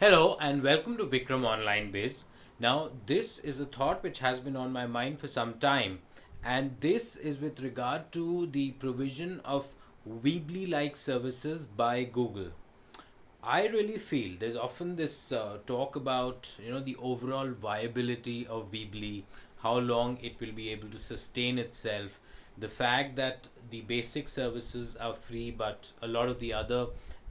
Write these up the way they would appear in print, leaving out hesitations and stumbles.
Hello and welcome to Vikram Online Biz. Now, this is a thought which has been on my mind for some time, and this is with regard to the provision of Weebly like services by Google. I really feel there's often this talk about the overall viability of Weebly, how long it will be able to sustain itself, the fact that the basic services are free, but a lot of the other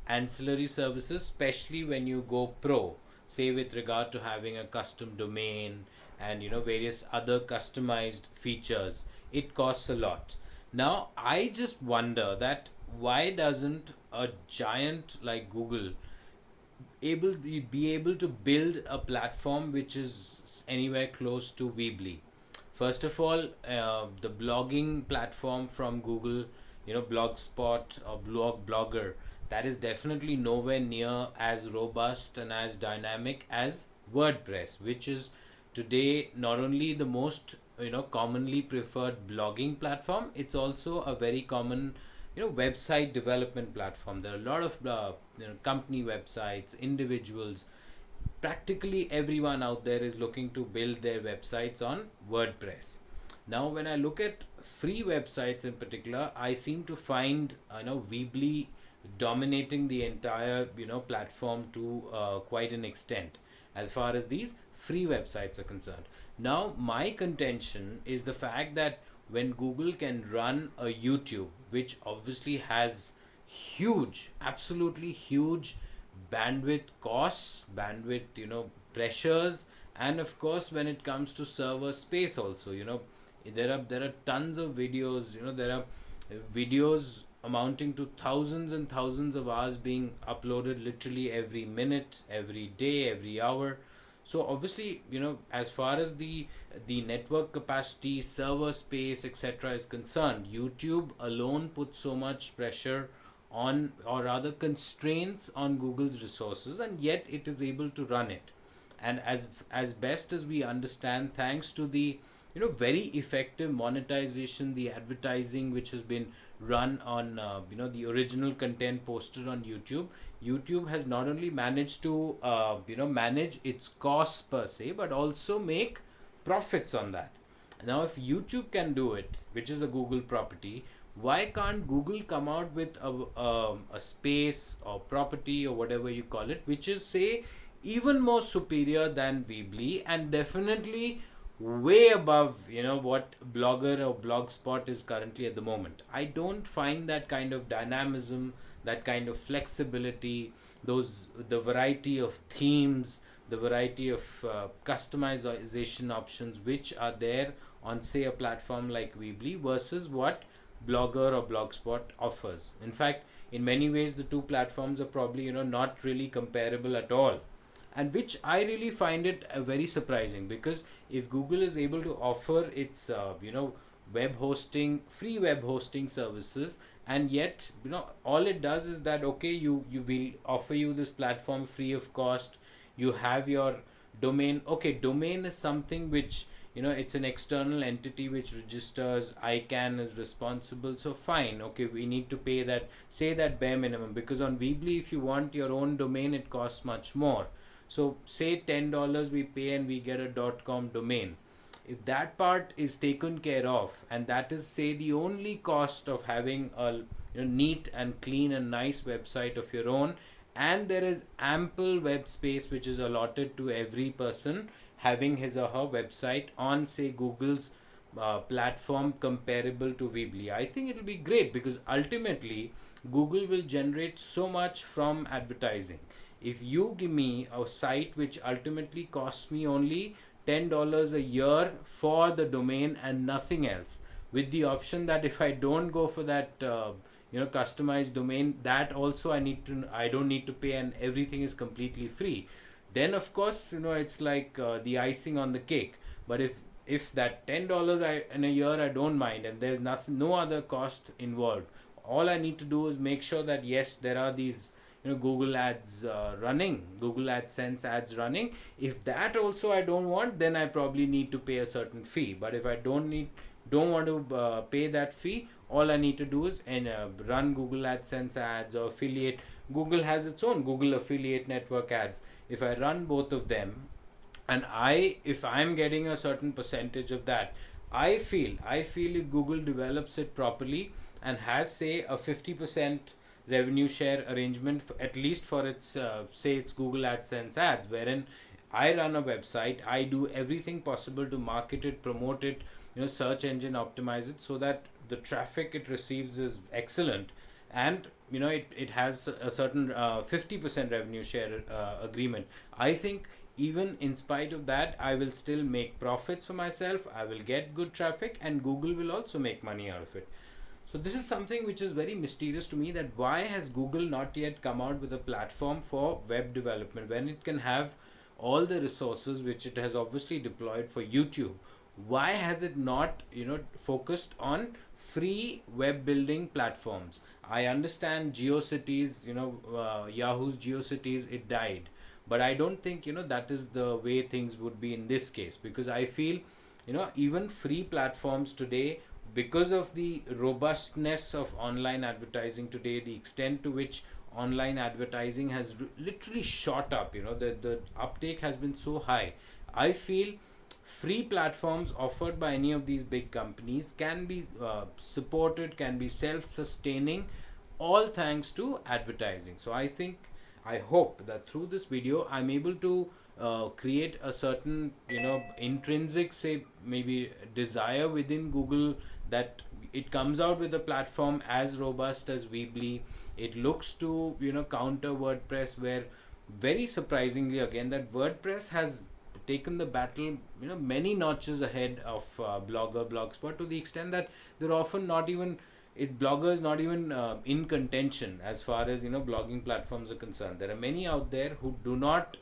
ancillary services, especially when you go pro, say with regard to having a custom domain and various other customized features, it costs a lot. Now I just wonder that why doesn't a giant like Google be able to build a platform which is anywhere close to Weebly? First of all, the blogging platform from Google, Blogspot or Blogger, that is definitely nowhere near as robust and as dynamic as WordPress, which is today not only the most commonly preferred blogging platform, it's also a very common website development platform. There are a lot of company websites, individuals, practically everyone out there is looking to build their websites on WordPress. Now, when I look at free websites in particular, I seem to find Weebly dominating the entire platform to quite an extent as far as these free websites are concerned. Now, my contention is the fact that when Google can run a YouTube, which obviously has huge, absolutely huge bandwidth costs, bandwidth pressures, and of course when it comes to server space also, there are tons of videos, there are videos amounting to thousands and thousands of hours being uploaded literally every minute, every day, every hour. So obviously, as far as the network capacity, server space, etc. is concerned, YouTube alone puts so much pressure on, or rather constraints on, Google's resources, and yet it is able to run it. And as best as we understand, thanks to the very effective monetization, the advertising which has been run on the original content posted on YouTube has not only managed to manage its costs per se, but also make profits on that. Now, if YouTube can do it, which is a Google property, why can't Google come out with a space or property or whatever you call it, which is, say, even more superior than Weebly and definitely way above what Blogger or Blogspot is currently at the moment? I don't find that kind of dynamism, that kind of flexibility, the variety of themes, the variety of customization options which are there on, say, a platform like Weebly versus what Blogger or Blogspot offers. In fact, in many ways, the two platforms are probably not really comparable at all, and which I really find it very surprising, because if Google is able to offer its web hosting, free web hosting services, and yet all it does is that, okay, you will offer you this platform free of cost, you have your domain. Okay, domain is something which it's an external entity which registers, ICANN is responsible, so fine, okay, we need to pay that, say, that bare minimum, because on Weebly if you want your own domain it costs much more. So say $10 we pay and we get a .com domain. If that part is taken care of, and that is, say, the only cost of having a neat and clean and nice website of your own, and there is ample web space which is allotted to every person having his or her website on, say, Google's platform comparable to Weebly, I think it will be great, because ultimately Google will generate so much from advertising. If you give me a site which ultimately costs me only $10 a year for the domain and nothing else, with the option that if I don't go for that customized domain, that also I don't need to pay, and everything is completely free, then of course it's like the icing on the cake. But if that $10 in a year I don't mind, and there's nothing, no other cost involved, all I need to do is make sure that yes, there are these Google ads running, Google AdSense ads running. If that also I don't want, then I probably need to pay a certain fee. But if I don't want to pay that fee, all I need to do is run Google AdSense ads or affiliate Google has its own Google affiliate network ads. If I run both of them, and if I'm getting a certain percentage of that, I feel if Google develops it properly and has, say, a 50% revenue share arrangement, at least for its say its Google AdSense ads, wherein I run a website, I do everything possible to market it, promote it, search engine optimize it, so that the traffic it receives is excellent, and it has a certain 50% revenue share agreement. I think even in spite of that, I will still make profits for myself, I will get good traffic, and Google will also make money out of it. So this is something which is very mysterious to me, that why has Google not yet come out with a platform for web development when it can have all the resources which it has obviously deployed for YouTube? Why has it not focused on free web building platforms? I understand GeoCities, Yahoo's GeoCities, it died, but I don't think that is the way things would be in this case, because I feel even free platforms today, because of the robustness of online advertising today, the extent to which online advertising has literally shot up, the uptake has been so high. I feel free platforms offered by any of these big companies can be supported, can be self-sustaining, all thanks to advertising. So I hope that through this video I'm able to create a certain intrinsic, say, maybe desire within Google, that it comes out with a platform as robust as Weebly. It looks to counter WordPress, where very surprisingly again, that WordPress has taken the battle many notches ahead of Blogspot, to the extent that they're often not even, Blogger is not even in contention as far as blogging platforms are concerned. There are many out there who do not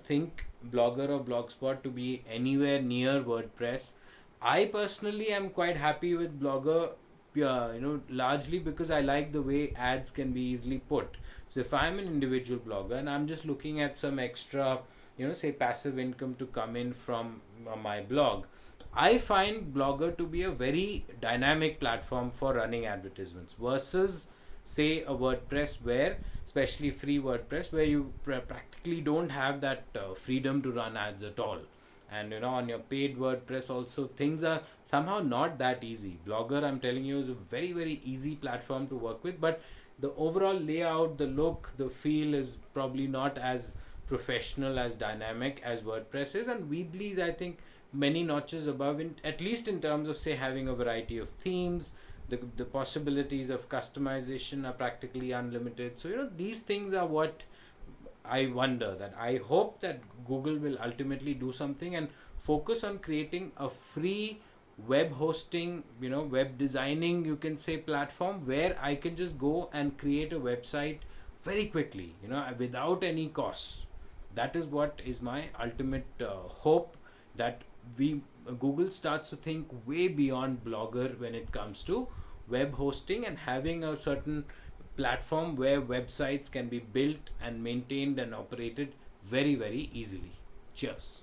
think Blogger or Blogspot to be anywhere near WordPress. I personally am quite happy with Blogger, largely because I like the way ads can be easily put. So if I'm an individual blogger and I'm just looking at some extra, say, passive income to come in from my blog, I find Blogger to be a very dynamic platform for running advertisements versus, say, a WordPress, where, especially free WordPress, where you practically don't have that freedom to run ads at all. And on your paid WordPress also, things are somehow not that easy. Blogger, I'm telling you, is a very, very easy platform to work with, but the overall layout, the look, the feel is probably not as professional, as dynamic as WordPress is. And Weebly is, I think, many notches above, at least in terms of, say, having a variety of themes. The possibilities of customization are practically unlimited. So these things are what I wonder, that I hope that Google will ultimately do something and focus on creating a free web hosting, web designing, you can say, platform, where I can just go and create a website very quickly, without any costs. That is what is my ultimate hope, that we Google starts to think way beyond Blogger when it comes to web hosting, and having a certain platform where websites can be built and maintained and operated very, very easily. Cheers.